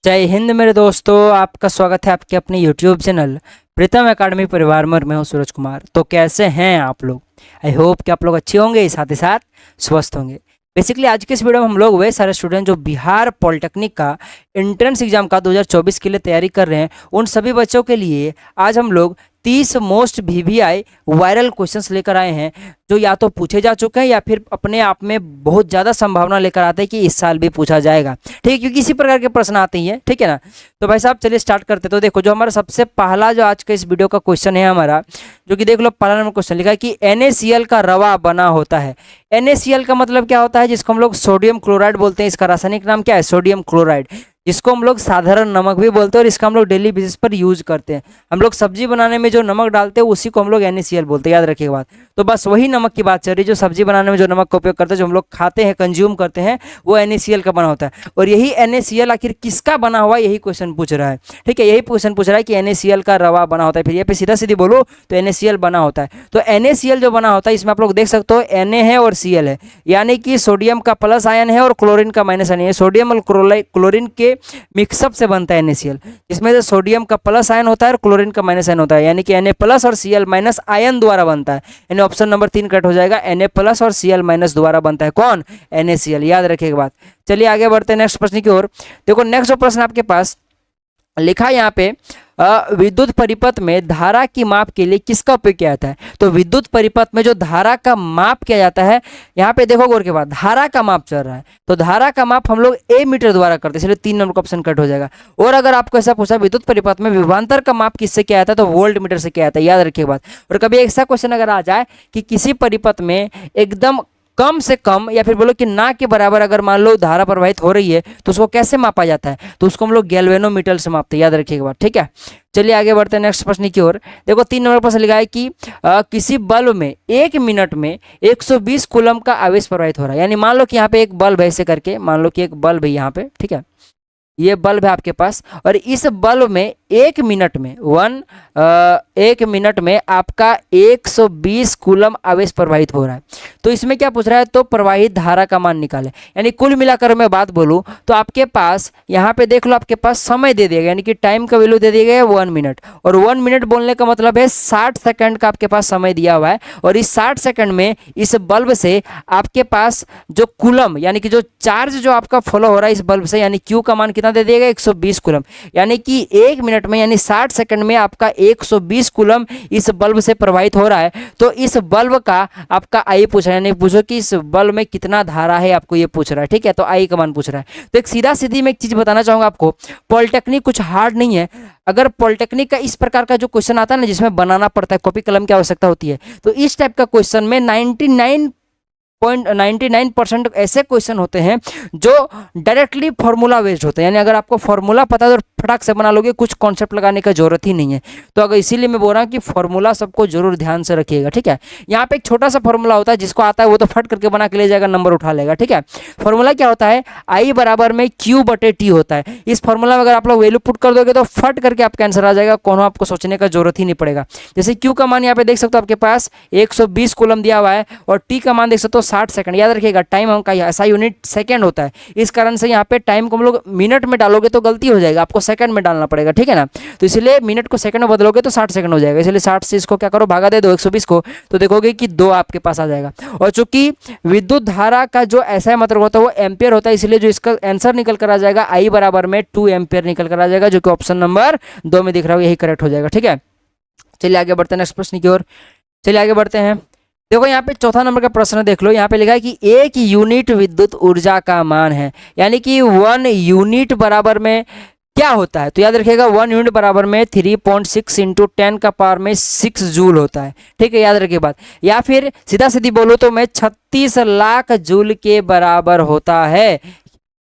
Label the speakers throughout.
Speaker 1: जय हिंद मेरे दोस्तों, आपका स्वागत है आपके अपने YouTube चैनल प्रीतम एकेडमी परिवार में। मैं हूं सूरज कुमार। तो कैसे हैं आप लोग? आई होप कि आप लोग अच्छे होंगे, साथ ही साथ स्वस्थ होंगे। बेसिकली आज के इस वीडियो में हम लोग वे सारे स्टूडेंट जो बिहार पॉलिटेक्निक का एंट्रेंस एग्जाम का 2024 के लिए तैयारी कर रहे हैं, उन सभी बच्चों के लिए आज हम लोग 30 मोस्ट VVI वायरल क्वेश्चंस लेकर आए हैं, जो या तो पूछे जा चुके हैं या फिर अपने आप में बहुत ज़्यादा संभावना लेकर आते हैं कि इस साल भी पूछा जाएगा। ठीक है, क्योंकि इसी प्रकार के प्रश्न आते ही हैं। ठीक है ना? तो भाई साहब चलिए स्टार्ट करते। तो देखो, जो हमारा सबसे पहला जो आज का इस वीडियो का क्वेश्चन है हमारा, जो कि देख लो पहला नंबर क्वेश्चन लिखा है कि NaCl का रवा बना होता है। NaCl का मतलब क्या होता है? जिसको हम लोग सोडियम क्लोराइड बोलते हैं। इसका रासायनिक नाम क्या है? सोडियम क्लोराइड, जिसको हम लोग साधारण नमक भी बोलते हैं और इसका हम लोग डेली बेसिस पर यूज करते हैं। हम लोग सब्जी बनाने में जो नमक डालते हैं उसी को हम लोग NaCl बोलते हैं, याद रखिएगा बात। तो बस वही नमक की बात चल रही है, जो सब्जी बनाने में जो नमक का उपयोग करते हैं, जो हम लोग खाते हैं, कंज्यूम करते हैं, वो NaCl का बना होता है। और यही NaCl आखिर किसका बना हुआ, यही क्वेश्चन पूछ रहा है। ठीक है, यही क्वेश्चन पूछ रहा है कि NaCl का रवा बना होता है। फिर यहाँ पे सीधा सीधी बोलो तो NaCl बना होता है। तो NaCl जो बना होता है, इसमें आप लोग देख सकते हो Na है और Cl है, यानी कि सोडियम का प्लस आयन है और क्लोरीन का माइनस आयन है। सोडियम और क्लोरीन के मिक्सअप से बनता है NaCl, जिसमें से सोडियम का प्लस आयन होता है और क्लोरीन का माइनस आयन होता है, यानी कि Na प्लस और Cl माइनस आयन द्वारा बनता है। यानी ऑप्शन नंबर 3 करेक्ट हो जाएगा। Na प्लस और Cl माइनस द्वारा बनता है कौन? NaCl, याद रखिएगा बात। चलिए आगे बढ़ते हैं नेक्स्ट प्रश्न की ओर। देखो नेक्स्ट जो प्रश्न आपके पास लिखा है यहाँ पे, विद्युत परिपथ में धारा की माप के लिए किसका उपयोग किया जाता है? तो विद्युत परिपथ में जो धारा का माप किया जाता है, यहाँ पे देखो गौर के बाद धारा का माप चल रहा है, तो धारा का माप हम लोग एमीटर द्वारा करते हैं, इसलिए 3 नंबर का ऑप्शन कट हो जाएगा। और अगर आपको ऐसा पूछा विद्युत परिपथ में विभवांतर का माप किससे किया जाता है, तो वोल्ट मीटर से किया जाता है, याद रखिए बात। और कभी ऐसा क्वेश्चन अगर आ जाए कि किसी परिपथ में एकदम कम से कम या फिर बोलो कि ना के बराबर अगर मान लो धारा प्रवाहित हो रही है, तो उसको कैसे मापा जाता है? तो उसको हम लोग गैल्वेनोमीटर से मापते हैं, याद रखिएगा बात। ठीक है, चलिए आगे बढ़ते हैं नेक्स्ट प्रश्न की ओर। देखो 3 नंबर प्रश्न लिखा है कि किसी बल्ब में 1 मिनट में 120 कूलम का आवेश प्रवाहित हो रहा है। यानी मान लो कि यहाँ पे एक बल्ब है, ऐसे करके मान लो कि एक बल्ब है यहाँ पे, ठीक है, ये बल्ब है आपके पास, और इस बल्ब में 1 मिनट में 1 मिनट में आपका 120 कूलम आवेश प्रवाहित हो रहा है। तो इसमें क्या पूछ रहा है? तो प्रवाहित धारा का मान निकाले। यानी कुल मिलाकर मैं बात बोलूं तो आपके पास यहाँ पे देख लो, आपके पास समय दे दिया गया, यानी कि टाइम का वैल्यू दे दिया गया है 1 मिनट। और 1 मिनट बोलने का मतलब है 60 सेकंड का आपके पास समय दिया हुआ है। और इस 60 सेकंड में इस बल्ब से आपके पास जो कूलम, यानी कि जो चार्ज जो आपका फॉलो हो रहा है इस बल्ब से, यानी क्यू का मान कितना दे दिएगा? 120 कूलम। यानी कि 1 मिनट में यानी 60 सेकंड में आपका 120 कूलम इस बल्ब से प्रवाहित हो रहा है। तो इस बल्ब का आपका आई पूछ रहा है, यानी पूछो कि इस बल्ब में कितना धारा है, आपको ये पूछ रहा है। ठीक है, तो आई का मान पूछ रहा है। तो एक सीधा सीधी मैं एक चीज बताना चाहूंगा आपको, पॉलिटेक्निक कुछ हार्ड नहीं है। अगर पॉलिटेक्निक का इस प्रकार का जो क्वेश्चन आता है ना, जिसमें बनाना पड़ता है, कॉपी कलम की आवश्यकता होती है, तो इस टाइप का क्वेश्चन में 99.99% ऐसे क्वेश्चन होते हैं जो डायरेक्टली फॉर्मूला बेस्ड होते हैं। यानी अगर आपको फॉर्मूला पता है तो फटाक से बना लोगे, कुछ कॉन्सेप्ट लगाने का जरूरत ही नहीं है। तो अगर इसीलिए मैं बोल रहा हूँ कि फॉर्मूला सबको जरूर ध्यान से रखिएगा। ठीक है, यहाँ पे एक छोटा सा फॉर्मूला होता है, जिसको आता है वो तो फट करके बना के ले जाएगा, नंबर उठा लेगा। ठीक है, फॉर्मूला क्या होता है? आई बराबर में Q/T होता है। इस फॉर्मूला में अगर आप लोग वैल्यू पुट कर दोगे तो फट करके आपका आंसर आ जाएगा, कोनो आपको सोचने का जरूरत ही नहीं पड़ेगा। जैसे Q का मान यहाँ पे देख सकते हो, आपके पास 120 कूलम दिया हुआ है, और T का मान देख सकते हो 60 सेकंड। याद रखिएगा टाइम का ऐसा यूनिट सेकंड होता है, इस कारण से यहाँ पे टाइम को हम लोग मिनट में डालोगे तो गलती हो जाएगा, आपको सेकंड में डालना पड़ेगा। ठीक है ना? तो इसलिए मिनट को सेकंड में बदलोगे तो 60 सेकंड हो जाएगा, इसलिए 60 से इसको क्या करो, भागा दे दो 120 को, तो देखोगे कि 2 आपके पास आ जाएगा। और चूंकि विद्युत धारा का जो ऐसा मतलब होता है वो एम्पियर होता है, इसलिए जो इसका आंसर निकल कर आ जाएगा आई बराबर में 2 एम्पियर निकल कर आ जाएगा, जो कि ऑप्शन नंबर 2 में दिख रहा है, यही करेक्ट हो जाएगा। ठीक है, चलिए आगे बढ़ते हैं नेक्स्ट प्रश्न की ओर। चलिए आगे बढ़ते हैं। देखो यहाँ पे चौथा नंबर का प्रश्न देख लो, यहाँ पे लिखा है कि 1 यूनिट विद्युत ऊर्जा का मान है, यानी कि 1 यूनिट बराबर में क्या होता है? तो याद रखिएगा 1 यूनिट बराबर में 3.6 इंटू 10 का पावर में 6 जूल होता है। ठीक है, याद रखिए बात। या फिर सीधा सीधी बोलो तो मैं 36 लाख जूल के बराबर होता है।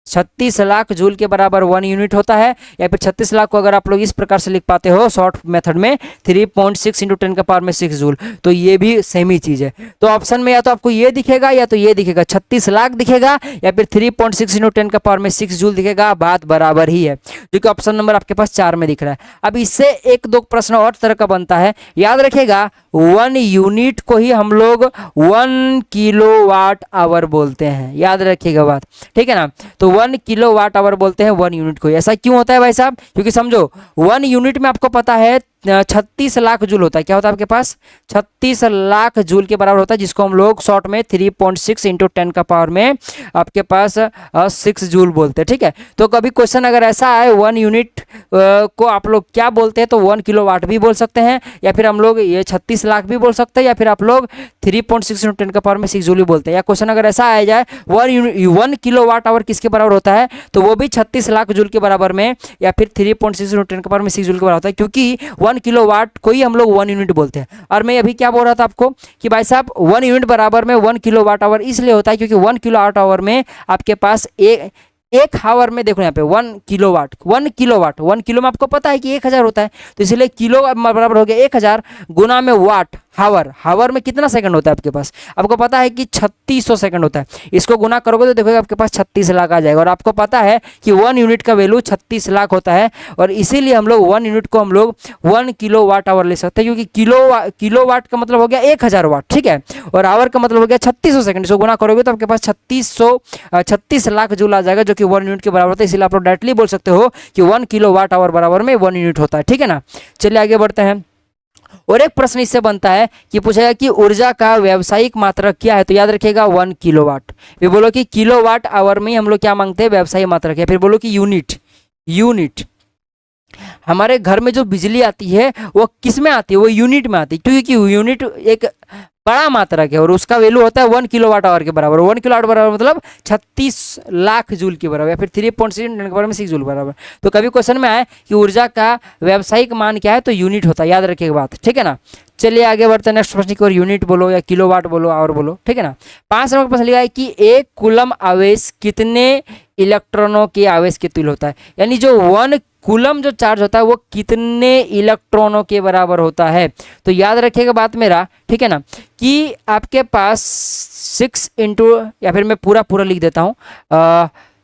Speaker 1: 36 लाख जूल के बराबर 1 यूनिट होता है। या फिर 36 लाख को अगर आप लोग इस प्रकार से लिख पाते हो शॉर्ट मेथड में 3.6 इंटू 10 का पावर में 6 जूल, तो ये भी सेम ही चीज है। तो ऑप्शन में या तो आपको ये दिखेगा या तो ये दिखेगा, 36 लाख दिखेगा या फिर 3.6 इंटू 10 का पावर में 6 जूल दिखेगा, बात बराबर ही है, जो कि ऑप्शन नंबर आपके पास 4 में दिख रहा है। अब इससे 1-2 प्रश्न और तरह का बनता है, याद रखेगा 1 यूनिट को ही हम लोग 1 किलोवाट आवर बोलते हैं, याद रखिएगा बात। ठीक है ना? तो 1 किलोवाट आवर बोलते हैं 1 यूनिट को। ऐसा क्यों होता है भाई साहब? क्योंकि समझो 1 यूनिट में आपको पता है 36 लाख जूल होता है। क्या होता है आपके पास? 36 लाख जूल के बराबर होता है, जिसको हम लोग शॉर्ट में 3.6 इंटू 10 का पावर में आपके पास 6 जूल बोलते हैं। ठीक है, तो कभी क्वेश्चन अगर ऐसा आए 1 यूनिट को आप लोग क्या बोलते हैं, तो 1 किलोवाट भी बोल सकते हैं, या फिर हम लोग ये 36 लाख भी बोल सकते हैं, या फिर आप लोग 3.6 इंटू 10 का पावर में 6 जूल भी बोलते हैं। या क्वेश्चन अगर ऐसा आ जाए 1 किलोवाट आवर किसके बराबर होता है, तो वो भी 36 लाख जूल के बराबर में, या फिर 3.6 इंटू 10 का पावर में 6 जूल के बराबर होता है, क्योंकि 1 किलोवाट को ही हम लोग 1 यूनिट बोलते हैं। और मैं अभी क्या बोल रहा था आपको कि भाई साहब 1 यूनिट बराबर में 1 किलोवाट आवर इसलिए होता है क्योंकि 1 किलोवाट आवर में आपके पास एक हावर में देखो यहाँ पे 1 किलोवाट 1 किलो में आपको पता है कि 1000 होता है, तो इसलिए किलो बराबर हो गया 1000 गुना में वाट हावर में कितना सेकंड होता है आपके पास? आपको पता है कि 3600 सेकंड होता है। इसको गुना करोगे तो देखोगे आपके पास 36 लाख आ जाएगा। और आपको पता है कि 1 यूनिट का वैल्यू 36 लाख होता है, और इसीलिए हम लोग 1 यूनिट को हम लोग 1 किलोवाट आवर ले सकते हैं, क्योंकि किलोवाट का मतलब हो गया 1000 वाट। ठीक है, और आवर का मतलब हो गया 3600 सेकंड। इसको गुना करोगे तो आपके पास 36 लाख जूल आ जाएगा, जो कि 1 यूनिट के बराबर होता है। इसलिए आप लोग डायरेक्टली बोल सकते हो कि 1 किलोवाट आवर बराबर में 1 यूनिट होता है। ठीक है ना, चलिए आगे बढ़ते हैं। और एक प्रश्न इससे बनता है कि पूछेगा कि ऊर्जा का व्यावसायिक मात्रक क्या है, तो याद रखिएगा 1 किलोवाट। फिर बोलो कि किलोवाट आवर में हम लोग क्या मांगते हैं? व्यावसायिक मात्रक है। फिर बोलो कि यूनिट हमारे घर में जो बिजली आती है वो किस में आती है? वो यूनिट में आती है, क्योंकि यूनिट एक बड़ा मात्रक है और उसका वैल्यू होता है 1 किलोवाट आवर के बराबर। 1 किलोवाट बराबर मतलब 36 लाख जूल के बराबर, या फिर 3.6 के बराबर में 6 जूल बराबर। तो कभी क्वेश्चन में आए कि ऊर्जा का व्यावसायिक मान क्या है, तो यूनिट होता है, याद रखिएगा बात। ठीक है ना, चलिए आगे बढ़ते हैं नेक्स्ट प्रश्न की ओर। यूनिट बोलो या किलोवाट बोलो और बोलो। ठीक है ना, 5 नंबर प्रश्न लिखा है कि 1 कूलम आवेश कितने इलेक्ट्रॉनों के आवेश के तुल्य होता है, यानी जो 1 कूलम जो चार्ज होता है वो कितने इलेक्ट्रॉनों के बराबर होता है। तो याद रखिएगा बात मेरा, ठीक है ना, कि आपके पास 6 इंटू, या फिर मैं पूरा लिख देता हूँ,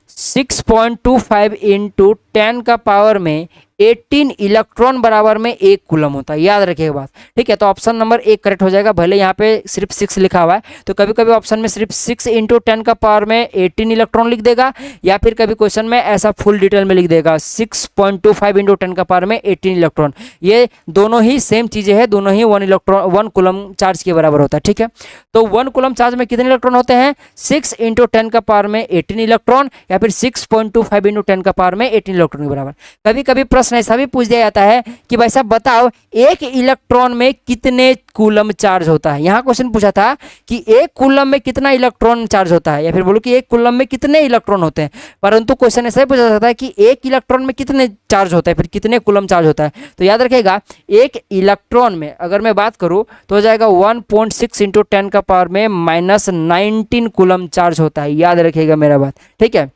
Speaker 1: 6.25 इंटू 10 का पावर में 18 इलेक्ट्रॉन बराबर में 1 कूलम होता है। याद रखिएगा बात, ठीक है। तो ऑप्शन नंबर 1 करेक्ट हो जाएगा, भले यहाँ पे सिर्फ 6 लिखा हुआ है, तो कभी कभी ऑप्शन में सिर्फ 6 इंटू 10 का पावर में 18 इलेक्ट्रॉन लिख देगा, या फिर कभी क्वेश्चन में ऐसा फुल डिटेल में लिख देगा 6.25 इंटू 10 का पावर में 18 इलेक्ट्रॉन। ये दोनों ही सेम चीजें हैं, दोनों ही 1 कूलम चार्ज के बराबर होता है। ठीक है, तो 1 कूलम चार्ज में कितने इलेक्ट्रॉन होते हैं? 6 इंटू 10 का पावर में 18 इलेक्ट्रॉन, या फिर 6.25 इंटू 10 का पावर में 18 इलेक्ट्रॉन के बराबर। कभी कभी प्रश्न ऐसा भी पूछ दिया जाता है कि भाई साहब बताओ 1 इलेक्ट्रॉन में कितने कूलम चार्ज होता है। यहाँ क्वेश्चन पूछा था कि 1 कूलम में कितना इलेक्ट्रॉन चार्ज होता है, या फिर बोलो कि 1 कूलम में कितने इलेक्ट्रॉन होते हैं। परंतु क्वेश्चन ऐसा ही पूछा जाता है कि 1 इलेक्ट्रॉन में कितने चार्ज होता है, फिर कितने कूलम चार्ज होता है। तो याद रखिएगा 1 इलेक्ट्रॉन में अगर मैं बात करूं तो हो जाएगा 1.6 इंटू 10 का पावर में -19 कूलम चार्ज होता है। याद रखिएगा मेरा बात, ठीक है।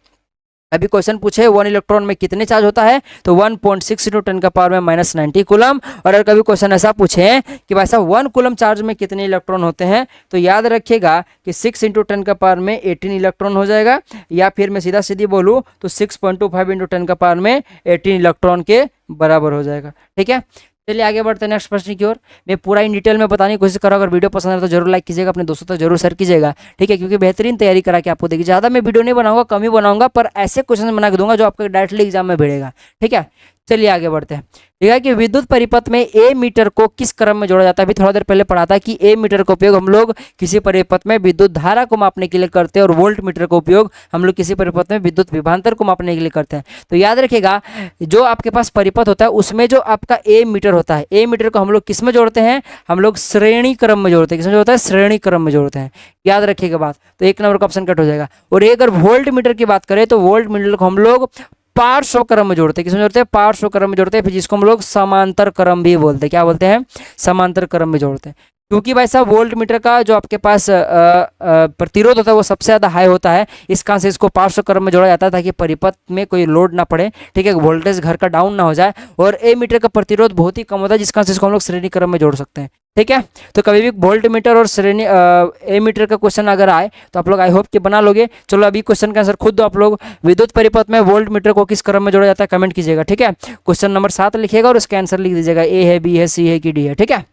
Speaker 1: अभी क्वेश्चन पूछे 1 इलेक्ट्रॉन में कितने चार्ज होता है, तो 1.6 इंटू 10 का पावर में -90 कूलम। और अगर कभी क्वेश्चन ऐसा पूछे कि भाई साहब 1 कूलम चार्ज में कितने इलेक्ट्रॉन होते हैं, तो याद रखिएगा कि 6 इंटू 10 का पावर में 18 इलेक्ट्रॉन हो जाएगा, या फिर मैं सीधा सीधी बोलूँ तो 6.25 इंटू 10 का पावर में 18 इलेक्ट्रॉन के बराबर हो जाएगा। ठीक है, चलिए आगे बढ़ते हैं नेक्स्ट प्रश्न की ओर। मैं पूरा इन डिटेल में बताने की कोशिश कर रहा हूँ। अगर वीडियो पसंद है तो जरूर लाइक कीजिएगा, अपने दोस्तों तक जरूर शेयर कीजिएगा, ठीक है, क्योंकि बेहतरीन तैयारी करा के आपको देखिए। ज़्यादा मैं वीडियो नहीं बनाऊंगा, कम ही बनाऊंगा, पर ऐसे क्वेश्चन बना के दूंगा जो आपको डायरेक्टली एग्जाम में भिड़ेगा। ठीक है, चलिए आगे बढ़ते हैं। ठीक है कि विद्युत परिपथ में ए मीटर को किस क्रम में जोड़ा जाता है। अभी थोड़ा देर पहले पढ़ा था कि ए मीटर का उपयोग हम लोग किसी परिपथ में विद्युत धारा को मापने के लिए करते हैं, और वोल्ट मीटर का उपयोग हम लोग किसी परिपथ में विद्युत विभवांतर को मापने के लिए करते हैं। तो याद रखिएगा जो आपके पास परिपथ होता है उसमें जो आपका ए मीटर होता है, ए मीटर को हम लोग किस में जोड़ते हैं? हम लोग श्रेणी क्रम में जोड़ते हैं। किसमें जोड़ते हैं? श्रेणी क्रम में जोड़ते हैं। याद रखिएगा बात, तो 1 नंबर का ऑप्शन कट हो जाएगा। और अगर वोल्ट मीटर की बात करें तो वोल्ट मीटर को हम लोग पार्श्व क्रम में जोड़ते हैं। किसमें जोड़ते हैं? पार्श्व क्रम में जोड़ते हैं, फिर जिसको हम लोग समांतर क्रम भी बोलते हैं। क्या बोलते हैं? समांतर क्रम में जोड़ते हैं। क्योंकि भाई साहब वोल्ट मीटर का जो आपके पास प्रतिरोध होता है वो सबसे ज़्यादा हाई होता है, इस कारण से इसको पार्श्व क्रम में जोड़ा जाता है ताकि परिपथ में कोई लोड ना पड़े, ठीक है, वोल्टेज घर का डाउन ना हो जाए। और ए मीटर का प्रतिरोध बहुत ही कम होता है, जिस कारण से इसको हम लोग श्रेणी क्रम में जोड़ सकते हैं। ठीक है, तो कभी भी वोल्ट मीटर और श्रेणी ए मीटर का क्वेश्चन अगर आए तो आप लोग आई होप कि बना लोगे। चलो अभी क्वेश्चन का आंसर खुद दो आप लोग। विद्युत परिपथ में वोल्ट मीटर को किस क्रम में जोड़ा जाता है, कमेंट कीजिएगा। ठीक है, क्वेश्चन नंबर 7 लिखिएगा और उसका आंसर लिख दीजिएगा, ए है, बी है, सी है कि डी है। ठीक है,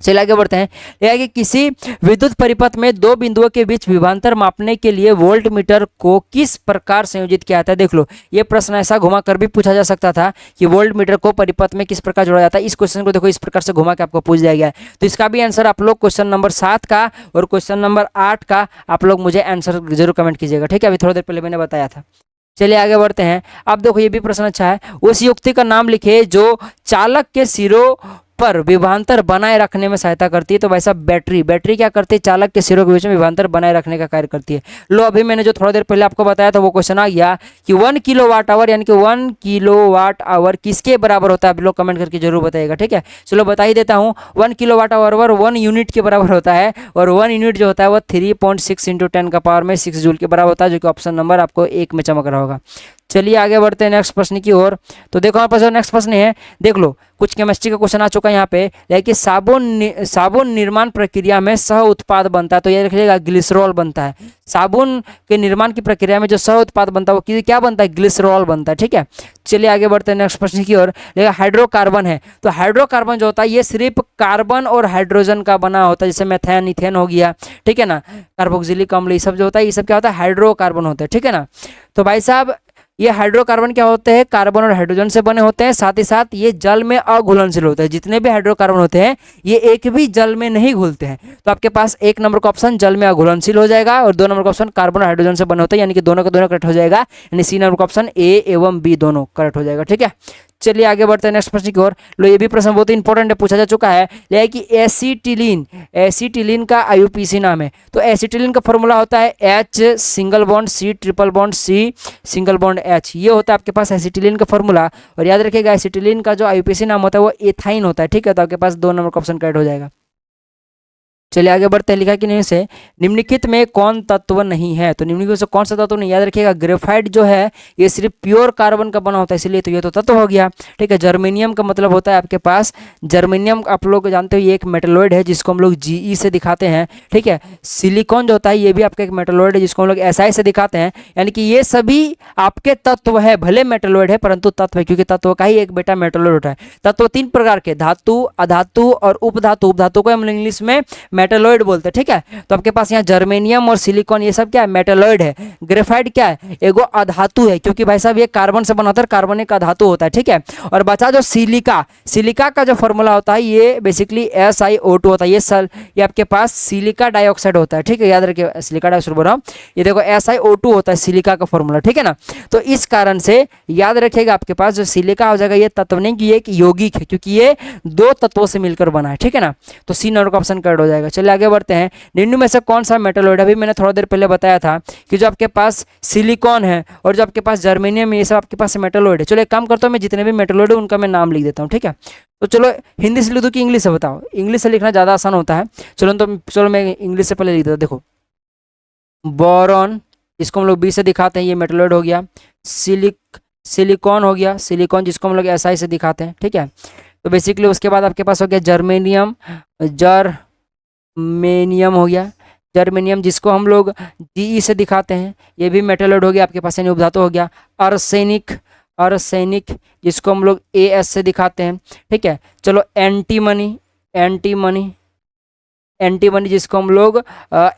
Speaker 1: चलिए आगे बढ़ते हैं। यह है कि किसी विद्युत परिपथ में दो बिंदुओं के बीच विभवांतर मापने के लिए वोल्ट मीटर को किस प्रकार संयोजित किया जाता है। देख लो, ये प्रश्न ऐसा घुमा कर भी पूछा जा सकता था कि वोल्ट मीटर को परिपथ में किस प्रकार जोड़ा जाता है। इस क्वेश्चन को देखो इस प्रकार से घुमा के आपको पूछ दिया गया है। तो इसका भी आंसर आप लोग क्वेश्चन नंबर 7 का और क्वेश्चन नंबर 8 का आप लोग मुझे आंसर जरूर कमेंट कीजिएगा, ठीक है। अभी थोड़ी देर पहले मैंने बताया था। चलिए आगे बढ़ते हैं। अब देखो ये भी प्रश्न अच्छा है। उस युक्ति का नाम लिखे जो चालक के सिरों पर विभवांतर बनाए रखने में सहायता करती है। तो भाई साहब बैटरी, बैटरी क्या करती है, चालक के सिरों के बीच में विभवांतर बनाए रखने का कार्य करती है। लो अभी मैंने जो थोड़ा देर पहले आपको बताया था वो क्वेश्चन आ गया कि 1 किलोवाट आवर यानी कि 1 किलोवाट आवर किसके बराबर होता है। आप लोग कमेंट करके जरूर बताइएगा, ठीक है। चलो बता ही देता हूँ, 1 किलोवाट आवर 1 यूनिट के बराबर होता है और 1 यूनिट जो होता है वो 3.6 इंटू 10 का पावर में 6 जूल के बराबर होता है, जो कि ऑप्शन नंबर आपको 1 में चमक रहा होगा। चलिए आगे बढ़ते हैं नेक्स्ट प्रश्न की ओर। तो देखो हमारे पास नेक्स्ट प्रश्न है, देख लो कुछ केमिस्ट्री का क्वेश्चन आ चुका है यहाँ पे। लेकिन साबुन निर्माण प्रक्रिया में सह उत्पाद बनता है। तो ये रखिएगा ग्लिसरॉल बनता है। साबुन के निर्माण की प्रक्रिया में जो सह उत्पाद बनता है वो क्या बनता है, ग्लिसरॉल बनता है, ठीक है। चलिए आगे बढ़ते हैं नेक्स्ट प्रश्न की ओर। देखिए हाइड्रोकार्बन है, तो हाइड्रोकार्बन जो होता है ये सिर्फ कार्बन और हाइड्रोजन का बना होता है, जैसे मेथेन इथेन हो गया, ठीक है ना, कार्बोक्सिलिक अम्ल, ये सब जो होता है ये सब क्या होता है, हाइड्रोकार्बन होता है, ठीक है ना। तो भाई साहब ये हाइड्रोकार्बन क्या होते हैं, कार्बन और हाइड्रोजन से बने होते हैं। साथ ही साथ ये जल में अघुलनशील होते हैं। जितने भी हाइड्रोकार्बन होते हैं ये एक भी जल में नहीं घुलते हैं। तो आपके पास 1 नंबर का ऑप्शन जल में अघुलनशील हो जाएगा और 2 नंबर का ऑप्शन कार्बन और हाइड्रोजन से बने होते हैं, यानी कि दोनों का दोनों करेक्ट हो जाएगा। यानी सी नंबर का ऑप्शन ए एवं बी दोनों करेक्ट हो जाएगा, ठीक है। चलिए आगे बढ़ते हैं नेक्स्ट प्रश्न की ओर। लो ये भी प्रश्न बहुत इंपॉर्टेंट है, पूछा जा चुका है। यह कि एसिटिलीन का आईयूपीएसी नाम है। तो एसिटिलीन का फॉर्मूला होता है H single bond C triple bond C single bond H। ये होता है आपके पास एसिटिलीन का फॉर्मूला। और याद रखिएगा एसिटिलीन का जो आईयूपीएसी नाम होता है वो एथाइन होता है, ठीक है। तो आपके पास 2 नंबर का ऑप्शन करेक्ट हो जाएगा। चलिए आगे बढ़ते हैं। लिखा कि नहीं से निम्नलिखित में कौन तत्व नहीं है। तो निम्नलिखित से कौन सा तत्व नहीं, याद रखिएगा ग्रेफाइट जो है ये सिर्फ प्योर कार्बन का बना होता है, इसलिए तो ये तो तत्व हो गया, ठीक है। जर्मेनियम का मतलब होता है आपके पास, जर्मेनियम आप लोग जानते हो ये एक मेटलॉइड है जिसको हम लोग GE से दिखाते हैं, ठीक है। सिलिकॉन जो होता है ये भी आपका एक मेटलॉइड है जिसको हम लोग SI से दिखाते हैं। यानी कि ये सभी आपके तत्व है, भले मेटलॉइड है परंतु तत्व है, क्योंकि तत्व का ही एक बेटा मेटलॉइड होता है। तत्व 3 प्रकार के, धातु, अधातु और उपधातु। उपधातु को हम इंग्लिश में मेटलॉइड बोलते हैं, ठीक है। तो आपके पास यहाँ जर्मेनियम और सिलिकॉन ये सब क्या है, मेटलॉइड है। ग्रेफाइट क्या है, एगो अधातु है, क्योंकि भाई साहब ये कार्बन से बना होता है, कार्बन एक अधातु होता है, ठीक है। और बचा जो सिलिका, सिलिका का जो फॉर्मूला होता है ये बेसिकली SiO2 होता है। ये आपके पास सिलिका डाइऑक्साइड होता है, ठीक है। याद रखिए सिलिका डाइऑक्साइड बोल रहा हूँ, ये देखो SiO2 होता है सिलिका का फॉर्मूला, ठीक है ना। तो इस कारण से याद रखिएगा आपके पास जो सिलिका हो जाएगा ये तत्व नहीं कि ये एक यौगिक है, क्योंकि ये 2 तत्वों से मिलकर बना है, ठीक है ना। तो C नंबर का ऑप्शन करेक्ट हो जाएगा। चलिए आगे बढ़ते हैं। निम्न में से कौन सा मेटलॉइड, अभी मैंने थोड़ा देर पहले बताया था कि जो आपके पास सिलिकॉन है और जो आपके पास जर्मेनियम है ये सब आपके पास मेटलॉइड है। चलो एक काम करता हूँ, मैं जितने भी मेटलॉइड है उनका मैं नाम लिख देता हूँ, ठीक है। तो चलो हिंदी से लिख दो कि इंग्लिश से बताओ, इंग्लिश से लिखना ज़्यादा आसान होता है। चलो मैं इंग्लिश से पहले लिख देता हूँ। देखो बोरॉन, इसको हम लोग B से दिखाते हैं, ये मेटलॉइड हो गया। सिलिकॉन हो गया, सिलिकॉन जिसको हम लोग SI से दिखाते हैं, ठीक है। तो बेसिकली उसके बाद आपके पास हो गया जर्मेनियम, जर्मेनियम हो गया, जर्मेनियम जिसको हम लोग GE से दिखाते हैं, ये भी मेटलॉइड हो गया आपके पास, यानी उपधातु हो गया। आर्सेनिक, आर्सेनिक जिसको हम लोग AS से दिखाते हैं, ठीक है। चलो एंटीमनी, एंटीमनी, एंटीमनी जिसको हम लोग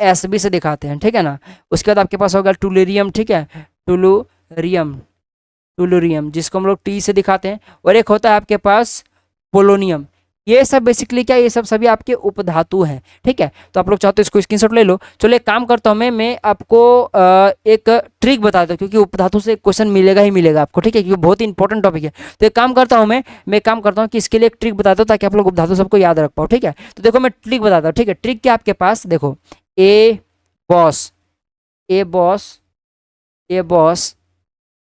Speaker 1: SB से दिखाते हैं, ठीक है ना। उसके बाद आपके पास हो गया टुलुरियम, ठीक है, टुलुरियम, टुलुरियम जिसको हम लोग T से दिखाते हैं। और एक होता है आपके पास पोलोनियम। ये सब बेसिकली क्या, ये सब सभी आपके उपधातु हैं, ठीक है। तो आप लोग चाहते हो इसको स्क्रीनशॉट ले लो। चलो एक काम करता हूँ, मैं आपको एक ट्रिक बता दूँ, क्योंकि उपधातु से क्वेश्चन मिलेगा ही मिलेगा आपको, ठीक है, क्योंकि बहुत ही इंपॉर्टेंट टॉपिक है। तो एक काम करता हूँ, मैं काम करता हूँ कि इसके लिए एक ट्रिक बताता हूँ ताकि आप लोग उपधातु सबको याद रख पाओ, ठीक है। तो देखो मैं ट्रिक बताता हूँ, ठीक है। ट्रिक क्या आपके पास, देखो ए बॉस, ए बॉस, ए बॉस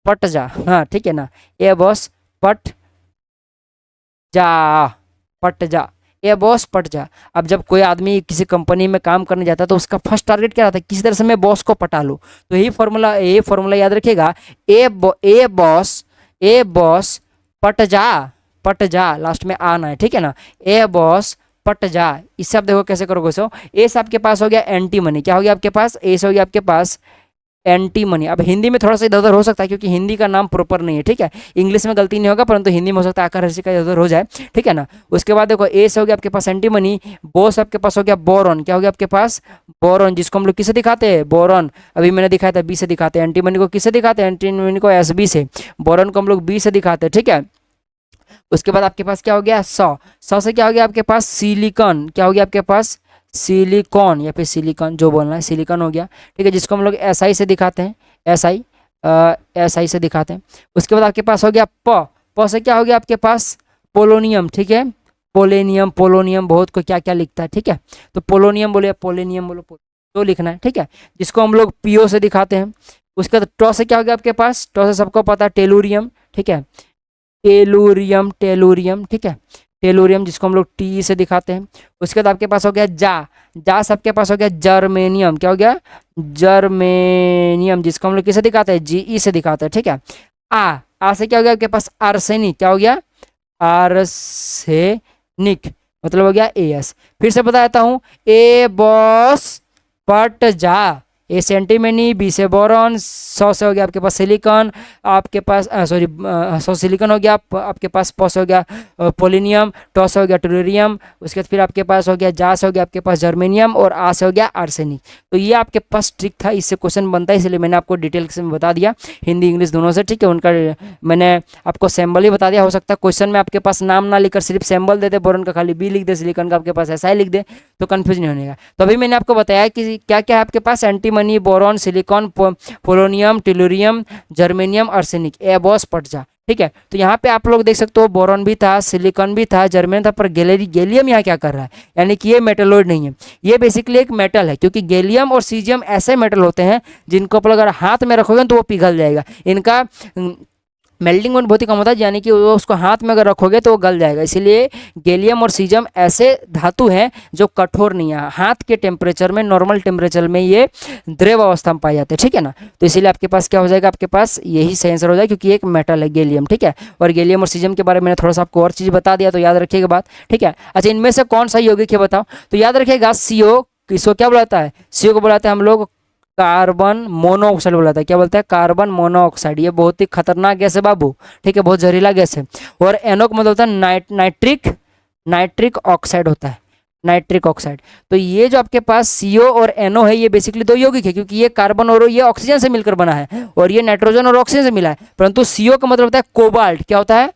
Speaker 1: पट जा, हाँ ठीक है ना, ए बॉस पट जा, पट जा, ए बॉस पट जा। अब जब कोई आदमी किसी कंपनी में काम करने जाता है तो उसका फर्स्ट टारगेट क्या रहता है, किसी तरह से मैं बॉस को पटा लूँ। तो यही फॉर्मूला याद रखिएगा, ए बॉस, ए बॉस पट जा, पट जा, लास्ट में आना है, ठीक है ना। ए बॉस पट जा, इस सब देखो कैसे करोगे। सो ए से आपके पास हो गया एंटी मनी, क्या हो गया आपके पास, ए से हो गया आपके पास एंटीमनी। अब हिंदी में थोड़ा सा इधर उधर हो सकता है क्योंकि हिंदी का नाम प्रॉपर नहीं है, ठीक है। इंग्लिश में गलती नहीं होगा परंतु हिंदी में हो सकता है आकार हर्षी का इधर उधर हो जाए, ठीक है ना। उसके बाद देखो ए से हो गया आपके पास एंटीमनी, बो से आपके पास हो गया बोरॉन। क्या हो गया आपके पास? बोरॉन, जिसको हम लोग किसे दिखाते हैं? बोरॉन। अभी मैंने दिखाया था बी से दिखाते हैं। एंटीमनी को किसे दिखाते हैं? एंटीमनी को एस बी से। बोरॉन को हम लोग बी से दिखाते हैं, ठीक है। उसके बाद आपके पास क्या हो गया? सौ से क्या हो गया आपके पास? सिलिकॉन। क्या हो गया आपके पास? सिलिकॉन या फिर सिलिकॉन, जो बोलना है, सिलिकॉन हो गया, ठीक है, जिसको हम लोग एस आई से दिखाते हैं। एस आई से दिखाते हैं। उसके बाद आपके पास हो गया प से क्या हो गया आपके पास? पोलोनियम, ठीक है। पोलेनियम, पोलोनियम, बहुत को क्या क्या लिखता है, ठीक है। तो पोलोनियम बोले, पोलेनियम बोलो, तो लिखना है, ठीक है, जिसको हम लोग पीओ से दिखाते हैं। उसके बाद टॉ से क्या हो गया आपके पास? टॉ से सबको पता है टेलुरियम, ठीक है। टेलुरियम, टेलुरियम, ठीक है, टेलुरियम, जिसको हम लोग टी से दिखाते हैं। उसके बाद आपके पास हो गया जा सबके पास हो गया जर्मेनियम। क्या हो गया? जर्मेनियम, जिसको हम लोग किसे दिखाते हैं? जीई से दिखाते हैं, ठीक है। आ से क्या हो गया आपके पास? आर्सेनिक। क्या हो गया? आर्सेनिक, मतलब हो गया एस। फिर से बता देता हूं, ए बॉस पट जा, ए से एंटीमनी, बी से बोरॉन, सौ से हो गया आपके पास सिलिकॉन, आपके पास सॉरी सौ सिलिकॉन हो गया, आपके पास पॉ से हो गया पोलिनियम, टॉ से हो गया टेलुरियम, उसके बाद फिर आपके पास हो गया जा से हो गया आपके पास जर्मेनियम और आ से हो गया आर्सेनिक। तो ये आपके पास ट्रिक था, इससे क्वेश्चन बनता है, इसलिए मैंने आपको डिटेल से बता दिया, हिंदी इंग्लिश दोनों से, ठीक है। उनका मैंने आपको सैम्बल ही बता दिया। हो सकता है क्वेश्चन में आपके पास नाम ना लिखकर सिर्फ सैम्बल दे दे, बोरॉन का खाली बी लिख दे, सिलिकॉन का आपके पास ऐसा ही लिख दे, तो कन्फ्यूज नहीं होने का। तो अभी मैंने आपको बताया कि क्या क्या है आपके पास, antimony, boron, silicon, polonium, tellurium, germanium, arsenic, ए बॉस पट जा, ठीक है। तो यहाँ पे आप लोग देख सकते हो बोरॉन भी था, सिलिकॉन भी था, जर्मेनियम था, पर गैलियम यहाँ क्या कर रहा है, यानी कि ये मेटलॉइड नहीं है, ये बेसिकली एक मेटल है, क्योंकि गैलियम और सीजियम ऐसे मेटल होते हैं जिनको आप अगर हाथ में रखोगे तो वो पिघल जाएगा, इनका मेल्टिंग पॉइंट बहुत ही कम होता है, यानी कि वो उसको हाथ में अगर रखोगे तो वो गल जाएगा। इसीलिए गैलियम और सीजियम ऐसे धातु हैं जो कठोर नहीं है, हाथ के टेम्परेचर में, नॉर्मल टेम्परेचर में ये द्रव अवस्था में पाए जाते हैं, ठीक है ना। तो इसीलिए आपके पास क्या हो जाएगा, आपके पास यही सही आंसर हो जाएगा, क्योंकि एक मेटल है गैलियम, ठीक है। और गैलियम और सीजियम के बारे में मैंने थोड़ा सा आपको और चीज़ बता दिया, तो याद रखिएगा बात, ठीक है। अच्छा, इनमें से कौन सा यौगिक है बताओ, तो याद रखिएगा सीओ, इसको क्या बुलाता है? सीओ को बुलाते हैं हम लोग कार्बन मोनोऑक्साइड बोलाता है। क्या बोलता है? Carbon monoxide. ये बहुत ही खतरनाक गैस है बाबू, ठीक है, बहुत जहरीला गैस है। और एनो का मतलब होता है नाइट्रिक ऑक्साइड होता है, नाइट्रिक ऑक्साइड। तो ये जो आपके पास CO और NO है, ये बेसिकली दो यौगिक है, क्योंकि ये कार्बन और ये ऑक्सीजन से मिलकर बना है, और ये नाइट्रोजन और ऑक्सीजन से मिला है। परंतु CO का मतलब होता है कोबाल्ट। क्या होता है?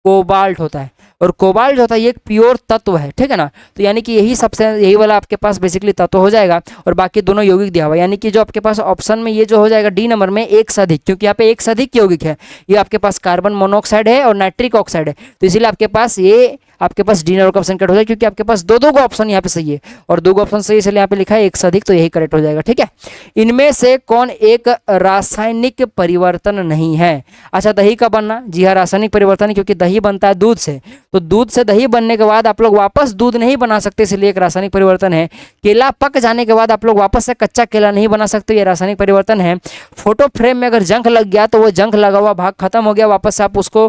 Speaker 1: कोबाल्ट होता है। और कोबाल्ट जो होता है ये एक प्योर तत्व है, ठीक है ना। तो यानी कि यही सबसे, यही वाला आपके पास बेसिकली तत्व हो जाएगा, और बाकी दोनों यौगिक दिया हुआ है, यानी कि जो आपके पास ऑप्शन में ये जो हो जाएगा डी नंबर में एक से अधिक, क्योंकि यहाँ पे एक से अधिक यौगिक है, ये आपके पास कार्बन मोनोऑक्साइड है और नाइट्रिक ऑक्साइड है, तो इसीलिए आपके पास ये आपके पास डी नंबर का ऑप्शन करेक्ट हो जाएगा, क्योंकि आपके पास दो दो का ऑप्शन यहाँ पे सही है, और दो ऑप्शन सही, इसलिए यहाँ पे लिखा है एक से अधिक, तो यही करेक्ट हो जाएगा, ठीक है। इनमें से कौन एक रासायनिक परिवर्तन नहीं है? अच्छा, दही का बनना, जी हाँ, रासायनिक परिवर्तन, क्योंकि दही बनता है दूध से, तो दूध से दही बनने के बाद आप लोग वापस दूध नहीं बना सकते, इसलिए एक रासायनिक परिवर्तन है। केला पक जाने के बाद आप लोग वापस से कच्चा केला नहीं बना सकते, ये रासायनिक परिवर्तन है। फोटो फ्रेम में अगर जंग लग गया तो वो जंग लगा हुआ भाग खत्म हो गया, वापस से आप उसको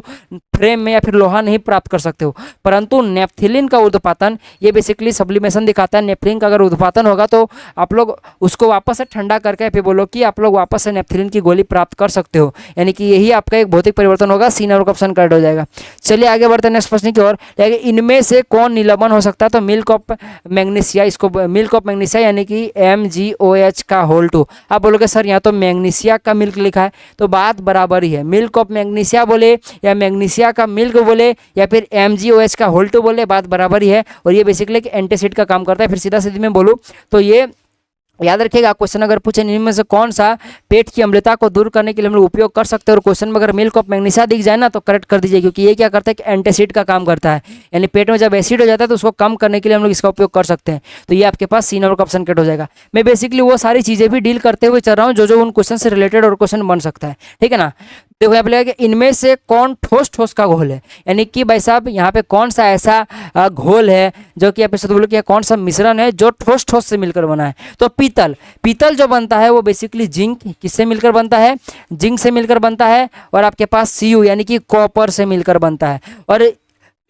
Speaker 1: फ्रेम में या फिर लोहा नहीं प्राप्त कर सकते हो। परंतु नेफ्थिलिन का ऊर्ध्वपातन, ये बेसिकली सब्लिमेशन दिखाता है, नेफ्थिलिन का अगर ऊर्ध्वपातन होगा तो आप लोग उसको वापस से ठंडा करके फिर बोलो कि आप लोग वापस से नेफ्थिलिन की गोली प्राप्त कर सकते हो, यानी कि यही आपका एक भौतिक परिवर्तन होगा। सी नंबर का ऑप्शन करेक्ट हो जाएगा। चलिए आगे बढ़ते हैं नेक्स्ट प्रश्न की ओर। इनमें से कौन निलंबन हो सकता है? तो मिल्क ऑफ मैग्नीशिया, इसको मिल्क ऑफ मैग्नीशिया यानी कि MgOH का होल 2। आप बोलोगे सर यहाँ तो मैग्नीशिया का मिल्क लिखा है, तो बात बराबर ही है, मिल्क ऑफ मैग्नीशिया बोले या मैग्नीशिया का मिल्क बोले या फिर MgOH का होल 2 बोले, बात बराबर ही है। और ये बेसिकली एक एंटासिड का काम करता है। फिर सीधा सीधी में बोलूँ तो ये याद रखिएगा, क्वेश्चन अगर पूछे इनमें से कौन सा पेट की अम्लता को दूर करने के लिए हम लोग उपयोग कर सकते हैं, और क्वेश्चन में अगर मिल्क ऑफ मैग्नीशिया दिख जाए ना तो करेक्ट कर दीजिए, क्योंकि ये क्या करता है कि एंटासिड का काम करता है, यानी पेट में जब एसिड हो जाता है तो उसको कम करने के लिए हम लोग इसका उपयोग कर सकते हैं। तो ये आपके पास सी नंबर का ऑप्शन करेक्ट हो जाएगा। मैं बेसिकली वो सारी चीज़ें भी डील करते हुए चल रहा हूँ जो उन क्वेश्चन से रिलेटेड और क्वेश्चन बन सकता है, ठीक है ना। देखो यहाँ पे लगा कि इनमें से कौन ठोस ठोस का घोल है, यानी कि भाई साहब यहाँ पे कौन सा ऐसा घोल है जो कि आप इसे बोलो कि कौन सा मिश्रण है जो ठोस ठोस से मिलकर बना है। तो पीतल जो बनता है वो बेसिकली जिंक किससे मिलकर बनता है? जिंक से मिलकर बनता है। और आपके पास Cu यानी कि कॉपर से मिलकर बनता है। और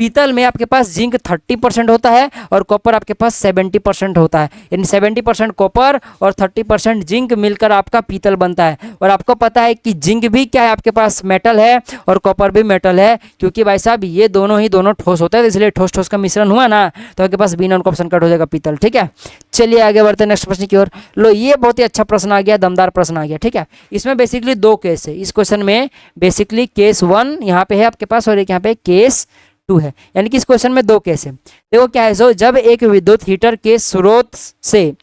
Speaker 1: पीतल में आपके पास जिंक 30% होता है और कॉपर आपके पास 70% होता है, यानी 70% कॉपर और 30% जिंक मिलकर आपका पीतल बनता है। और आपको पता है कि जिंक भी क्या है, आपके पास मेटल है और कॉपर भी मेटल है, क्योंकि भाई साहब ये दोनों ठोस होते हैं, इसलिए ठोस ठोस का मिश्रण हुआ ना, तो आपके पास बी नॉन का ऑप्शन कट हो जाएगा पीतल। ठीक है, चलिए आगे बढ़ते हैं नेक्स्ट प्रश्न की ओर। लो, ये बहुत ही अच्छा प्रश्न आ गया, दमदार प्रश्न आ गया। ठीक है, इसमें बेसिकली दो केस है इस क्वेश्चन में, बेसिकली केस 1 यहाँ पे है आपके पास और एक यहाँ पे केस 2 है, यानी कि इस क्वेश्चन में दो केस है। देखो क्या है, सो जब एक विद्युत हीटर के स्रोत से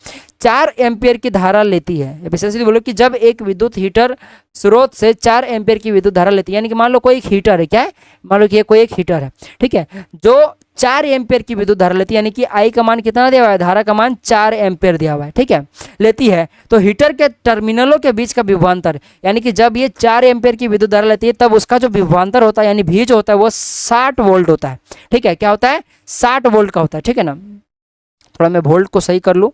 Speaker 1: 4 एम्पियर की धारा लेती है, बेसिकली बोलो कि जब एक विद्युत हीटर स्रोत से 4 एम्पियर की विद्युत धारा लेती है, यानी कि मान लो कोई एक हीटर है, क्या है, मान लो कि ये कोई एक हीटर है, ठीक है, जो 4 एम्पियर की विद्युत धारा लेती है, यानी कि आई का मान कितना दिया हुआ है, धारा का मान 4 एम्पियर दिया हुआ है, ठीक है, लेती है, तो हीटर के टर्मिनलों के बीच का विभवांतर, यानी कि जब ये 4 एम्पियर की विद्युत धारा लेती है तब उसका जो विभवांतर होता है, यानी भी जो होता है वो 60 वोल्ट होता है। ठीक है, क्या होता है, 60 वोल्ट का होता है। ठीक है ना, थोड़ा मैं वोल्ट को सही कर लूँ,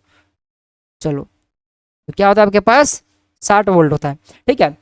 Speaker 1: चलो, तो क्या होता है आपके पास 60 वोल्ट होता है। ठीक है,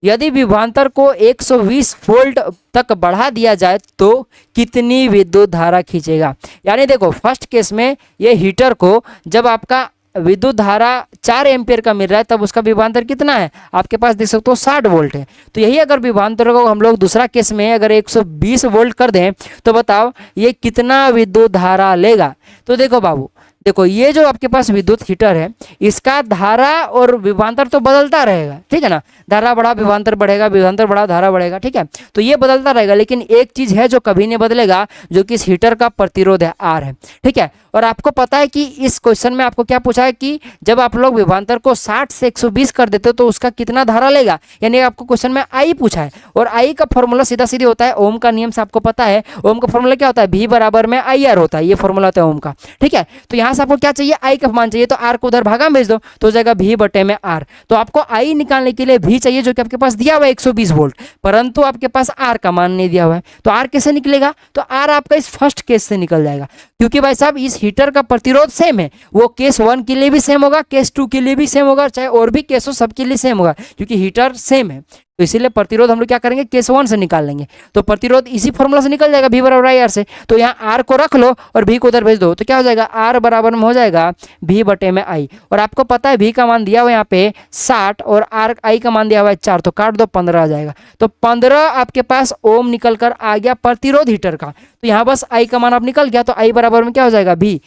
Speaker 1: यदि विभवांतर को 120 वोल्ट तक बढ़ा दिया जाए तो कितनी विद्युत धारा खींचेगा। यानी देखो फर्स्ट केस में ये हीटर को जब आपका विद्युत धारा 4 एम्पियर का मिल रहा है तब उसका विभवांतर कितना है, आपके पास देख सकते हो 60 वोल्ट है। तो यही अगर विभवांतर को हम लोग दूसरा केस में अगर 120 वोल्ट कर दें तो बताओ ये कितना विद्युत धारा लेगा। तो देखो बाबू, देखो ये जो आपके पास विद्युत हीटर है इसका धारा और विभवांतर तो बदलता रहेगा, ठीक है ना, धारा बढ़ा विभवांतर बढ़ेगा, विभवांतर बढ़ा धारा बढ़ेगा, ठीक है, तो ये बदलता रहेगा, लेकिन एक चीज है जो कभी नहीं बदलेगा, जो कि इस हीटर का प्रतिरोध है आर है। ठीक है, और आपको पता है कि इस क्वेश्चन में आपको क्या पूछा है कि जब आप लोग विभवांतर को 60 से 120 कर देते हो तो उसका कितना धारा लेगा, यानी आपको क्वेश्चन में आई पूछा है, और आई का फॉर्मूला सीधा सीधी होता है ओम का नियम से आपको पता है, ओम का फॉर्मूला क्या होता है, V बराबर में IR होता है, ये फॉर्मूला होता है ओम का। ठीक है, तो यहाँ से आपको क्या चाहिए, आई का मान चाहिए, तो आर को उधर भागा में भेज दो तो हो जाएगा V बटे में आर। तो आपको आई निकालने के लिए V चाहिए जो कि आपके पास दिया हुआ है 120 वोल्ट, परंतु आपके पास आर का मान नहीं दिया हुआ है, तो आर कैसे निकलेगा, तो आर आपका इस फर्स्ट केस से निकल जाएगा, क्योंकि भाई साहब इस हीटर का प्रतिरोध सेम है, वो केस 1 के लिए भी सेम होगा, केस 2 के लिए भी सेम होगा, चाहे और भी केस हो सबके लिए सेम होगा, क्योंकि हीटर सेम है, तो इसीलिए प्रतिरोध हम लोग क्या करेंगे, केस 1 से निकाल लेंगे, तो प्रतिरोध इसी फॉर्मूला से निकल जाएगा V बराबर IR से। तो यहाँ R को रख लो और V को उधर भेज दो, तो क्या हो जाएगा, R बराबर में हो जाएगा V बटे में I, और आपको पता है V का मान दिया हुआ है यहाँ पे 60 और I का मान दिया हुआ है 4, तो काट दो 15 आ जाएगा, तो 15 आपके पास ओम निकल कर आ गया प्रतिरोध हीटर का। तो यहाँ बस I का मान आप निकल गया, तो I बराबर में क्या हो जाएगा V।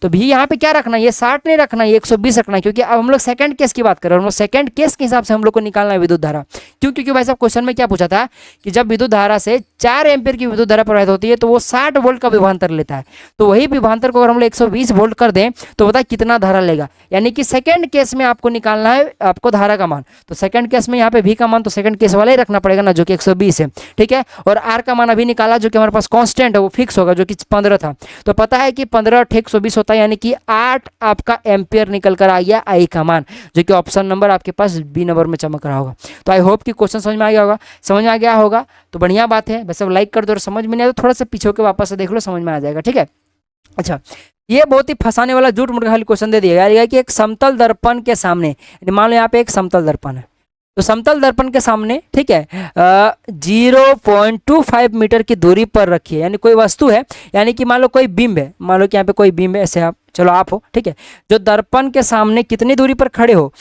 Speaker 1: तो V यहाँ पे क्या रखना है, ये 60 नहीं रखना, ये 120 रखना है, क्योंकि अब हम लोग सेकंड केस की बात कर रहे हैं, हम लोग सेकंड केस के हिसाब से हम लोग को निकालना है विद्युत धारा। क्योंकि भाई साहब क्वेश्चन में क्या पूछा था कि जब विद्युत धारा से 4 एम्पीयर की विद्युत धारा प्रवाहित होती है तो वो 60 वोल्ट का विभवांतर लेता है, तो वही विभवांतर को अगर हम लोग 120 वोल्ट कर दें तो बता कितना धारा लेगा, यानी कि सेकंड केस में आपको निकालना है आपको धारा का मान। तो सेकंड केस में यहाँ पे V का मान तो सेकंड केस वाला ही रखना पड़ेगा ना, जो कि 120 है, ठीक है, और R का मान अभी निकाला जो कि हमारे पास कांस्टेंट है, वो फिक्स होगा, जो कि 15 था, तो पता है कि 15 × 120 होता है, यानी कि 8 आपका एम्पियर निकल कर आ गया I का मान, जो कि ऑप्शन नंबर आपके पास B नंबर में चमक रहा होगा। तो आई होप कि क्वेश्चन समझ में आ गया होगा, समझ में आ गया होगा तो बढ़िया बात है, वैसे लाइक कर दो, और समझ में नहीं आया तो थोड़ा सा पीछे के वापस से देख लो, समझ में आ जाएगा। ठीक है, अच्छा, ये बहुत ही फंसाने वाला झूठ मूठ खाली क्वेश्चन दे दिया यार, कि एक समतल दर्पण के सामने, मान लो यहाँ पे एक समतल दर्पण है, तो समतल दर्पण के सामने, ठीक है, 0.25 मीटर की दूरी पर रखिए, यानी कोई वस्तु है, यानी कि मान लो कोई बिंब है, मान लो कि यहाँ पे कोई बिंब है, ऐसे आप चलो आप हो, ठीक है, जो दर्पण के सामने कितनी दूरी पर खड़े हो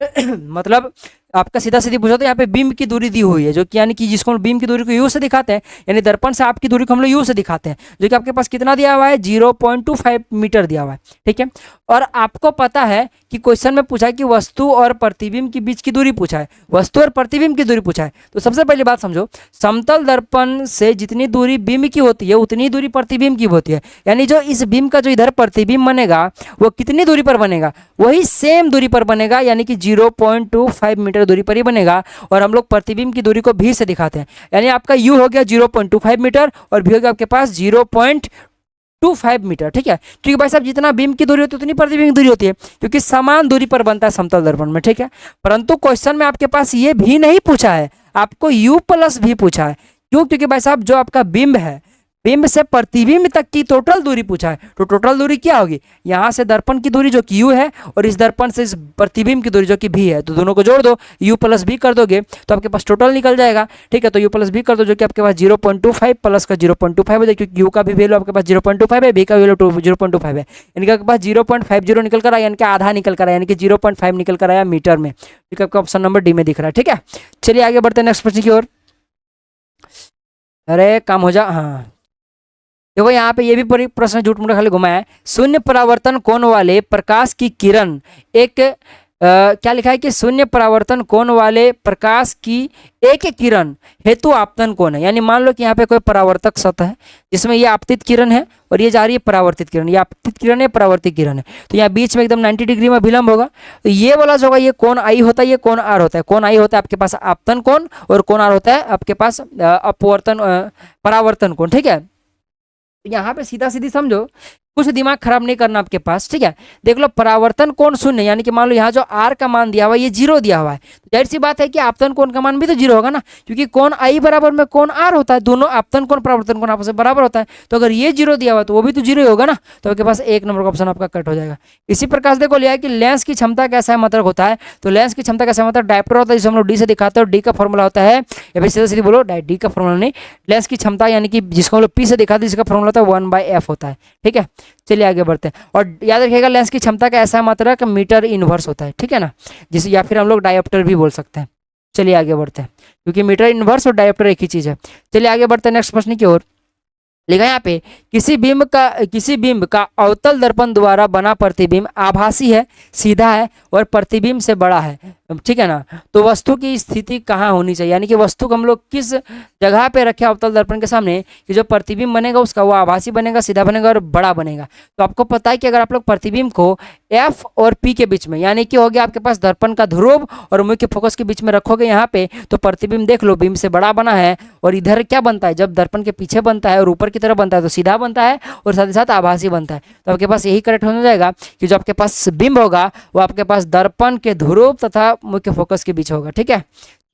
Speaker 1: मतलब आपका सीधा सीधी पूछा तो यहाँ पे बीम की दूरी दी हुई है, जो कि यानी कि जिसको हम बीम की दूरी को यू से दिखाते हैं, यानी दर्पण से आपकी दूरी को हम लोग यू से दिखाते हैं, जो कि आपके पास कितना दिया हुआ है, 0.25 मीटर दिया हुआ है, ठीक है। और आपको पता है कि क्वेश्चन में पूछा है कि वस्तु और प्रतिबिंब के बीच की दूरी पूछा है, वस्तु और प्रतिबिंब की दूरी पूछा है, तो सबसे पहली बात समझो, समतल दर्पण से जितनी दूरी बिंब की होती है उतनी दूरी प्रतिबिंब की होती है, यानी जो इस बिंब का जो इधर प्रतिबिंब बनेगा वो कितनी दूरी पर बनेगा, वही सेम दूरी पर बनेगा, यानी कि 0.25 मीटर दूरी पर ही बनेगा, और हम लोग प्रतिबिंब की दूरी को भी से दिखाते हैं, यानी आपका u हो गया 0.25 मीटर और v हो गया आपके पास 0.25 मीटर, ठीक है, क्योंकि भाई साहब जितना बिंब की दूरी होती है उतनी प्रतिबिंब की दूरी होती है, क्योंकि समान दूरी पर बनता है समतल दर्पण में, ठीक है। परंतु क्वेश्चन में आपके पास ये भी नहीं पूछा है, आपको u + v पूछा है, क्यों, क्योंकि भाई साहब जो आपका बिंब है, बिंब से प्रतिबिंब तक की टोटल दूरी पूछा है, तो टोटल दूरी क्या होगी, यहाँ से दर्पण की दूरी जो कि u है और इस दर्पण से इस प्रतिबिंब की दूरी जो कि v है, तो दोनों को जोड़ दो, u प्लस b कर दोगे तो आपके पास टोटल निकल जाएगा। ठीक है, तो u प्लस b कर दो जो कि आपके पास 0.25 प्लस का 0.25 हो जाए, क्योंकि u का भी वैल्यू आपके पास 0.25 है, b का वैल्यू 0.25 है, यानी कि आपके पास 0.50 निकल कर आया, यानी कि आधा निकल कर आया, यानी कि 0.5 निकल कर आया मीटर में। ठीक है, आपका ऑप्शन नंबर डी में दिख रहा है। ठीक है, चलिए आगे बढ़ते हैं नेक्स्ट प्रश्न की ओर। अरे काम हो जा, हाँ देखो यहाँ पे ये भी प्रश्न झूठ मूठ खाली घुमाया है। शून्य परावर्तन कोण वाले प्रकाश की किरण एक क्या लिखा है कि शून्य परावर्तन कोण वाले प्रकाश की एक किरण हेतु आपतन कोण है, यानी मान लो कि यहाँ पे कोई परावर्तक सतह है जिसमें ये आपतित किरण है और ये जा रही है परावर्तित किरण, ये आपतित किरण है परावर्तित किरण है, तो यहाँ बीच में एकदम 90 डिग्री में विलंब होगा, तो ये वाला जो होगा ये कोण आई होता है, ये कोण आर होता है। कोण आई होता है आपके पास आपतन कोण और कोण आर होता है आपके पास अपवर्तन परावर्तन कोण। ठीक है, यहाँ पे सीधा सीधी समझो, कुछ दिमाग खराब नहीं करना आपके पास। ठीक है, देख लो परावर्तन कोण शून्य, यानी कि मान लो यहाँ जो आर का मान दिया हुआ है ये 0 दिया हुआ है, तो जाहिर सी बात है कि आपतन कोण का मान भी तो 0 होगा ना, क्योंकि कोण आई बराबर में कोण आर होता है, दोनों आपतन कोण परावर्तन कोण आपस में बराबर होता है, तो अगर ये 0 दिया हुआ है तो वो भी तो 0 ही होगा ना, तो आपके पास 1 नंबर का ऑप्शन आपका कट हो जाएगा। इसी प्रकार से देखो लिया है कि लेंस की क्षमता का ऐसा मतलब होता है, तो लेंस की क्षमता का ऐसा मतलब डायप्टर होता है जिसे हम लोग डी से दिखाते हैं, और डी का फॉर्मूला होता है, या फिर सीधा सीधी बोलो डी का फॉर्मूला नहीं, लेंस की क्षमता यानी कि जिसको हम लोग पी से दिखाते हैं जिसका फॉर्मूला होता है 1/f होता है। ठीक है, चलिए आगे बढ़ते हैं, और याद रखिएगा लेंस की क्षमता का ऐसा मात्रा का मीटर इनवर्स होता है। ठीक है ना, जिसे या फिर हम लोग डायोप्टर भी बोल सकते हैं। चलिए आगे बढ़ते हैं, क्योंकि मीटर इनवर्स और डायोप्टर एक ही चीज है। चलिए आगे बढ़ते हैं नेक्स्ट प्रश्न की ओर। लिखा है यहाँ पे किसी बिंब का अवतल दर्पण द्वारा बना प्रतिबिंब आभासी है, सीधा है और प्रतिबिंब से बड़ा है। ठीक है ना, तो वस्तु की स्थिति कहाँ होनी चाहिए, यानी कि वस्तु को हम लोग किस जगह पे रखें अवतल दर्पण के सामने कि जो प्रतिबिंब बनेगा उसका वो आभासी बनेगा, सीधा बनेगा और बड़ा बनेगा। तो आपको पता है कि अगर आप लोग प्रतिबिंब को एफ और पी के बीच में, यानी कि हो गया आपके पास दर्पण का ध्रुव और मुख्य फोकस के बीच में रखोगे यहाँ पे, तो प्रतिबिंब देख लो बिंब से बड़ा बना है, और इधर क्या बनता है, जब दर्पण के पीछे बनता है और ऊपर की तरफ बनता है तो सीधा बनता है और साथ ही साथ आभासी बनता है। तो आपके पास यही करेक्ट होना जाएगा कि जो आपके पास बिंब होगा वो आपके पास दर्पण के ध्रुव तथा मुख्य फोकस के बीच होगा। ठीक है,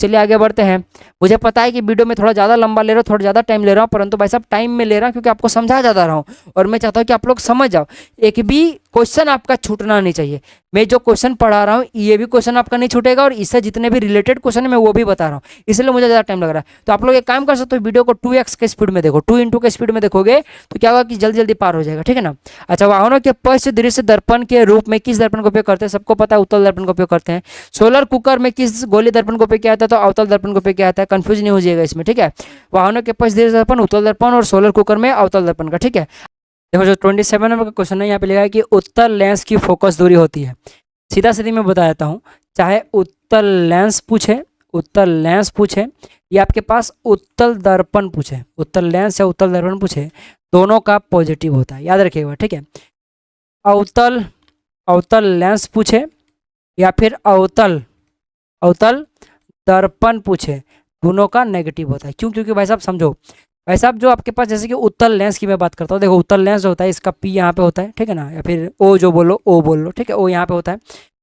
Speaker 1: चलिए आगे बढ़ते हैं। मुझे पता है कि वीडियो में थोड़ा ज़्यादा लंबा ले रहा हूँ, थोड़ा ज़्यादा टाइम ले रहा हूँ, परंतु भाई साहब टाइम में ले रहा हूँ क्योंकि आपको समझा ज़्यादा रहा हूँ और मैं चाहता हूँ कि आप लोग समझ जाओ, एक भी क्वेश्चन आपका छूटना नहीं चाहिए। मैं जो क्वेश्चन पढ़ा रहा हूँ ये भी क्वेश्चन आपका नहीं छूटेगा और इससे जितने भी रिलेटेड क्वेश्चन है मैं वो भी बता रहा हूँ, इसलिए मुझे ज़्यादा टाइम लग रहा है। तो आप लोग एक काम कर सकते हो, वीडियो को 2x के स्पीड में देखो, 2x के स्पीड में देखोगे तो क्या होगा कि जल्दी जल्दी पार हो जाएगा। ठीक है ना। अच्छा, वाहनों के पश्च दृश्य दर्पण के रूप में किस दर्पण का उपयोग करते हैं, सबको पता है उत्तल दर्पण का उपयोग करते हैं। सोलर कुकर में किस गोली दर्पण का उपयोग किया जाता है, तो अवतल दर्पण का उपयोग किया जाता है, कंफ्यूज नहीं हो जाएगा इसमें। ठीक है, वाहनों के पश्च दृश्य दर्पण उत्तल दर्पण और सोलर कुकर में अवतल दर्पण का। ठीक है, देखो जो 27 नंबर का क्वेश्चन है यहाँ पे लिखा है कि उत्तल लेंस की फोकस दूरी होती है। सीधा सीधी मैं बता देता हूँ, चाहे उत्तल लेंस पूछे या आपके पास उत्तल दर्पण पूछे, उत्तल लेंस या उत्तल दर्पण पूछे, दोनों का पॉजिटिव होता है, याद रखिएगा। ठीक है, अवतल लेंस पूछे या फिर अवतल दर्पण पूछे, दोनों का नेगेटिव होता है। क्यों? क्योंकि भाई साहब समझो, भाई साहब जो आपके पास जैसे कि उत्तल लेंस की मैं बात करता हूँ, देखो उत्तल लेंस जो होता है इसका पी यहाँ पे होता है, ठीक है ना, या फिर ओ जो बोलो ओ बोल लो, ठीक है, ओ यहाँ पे होता है।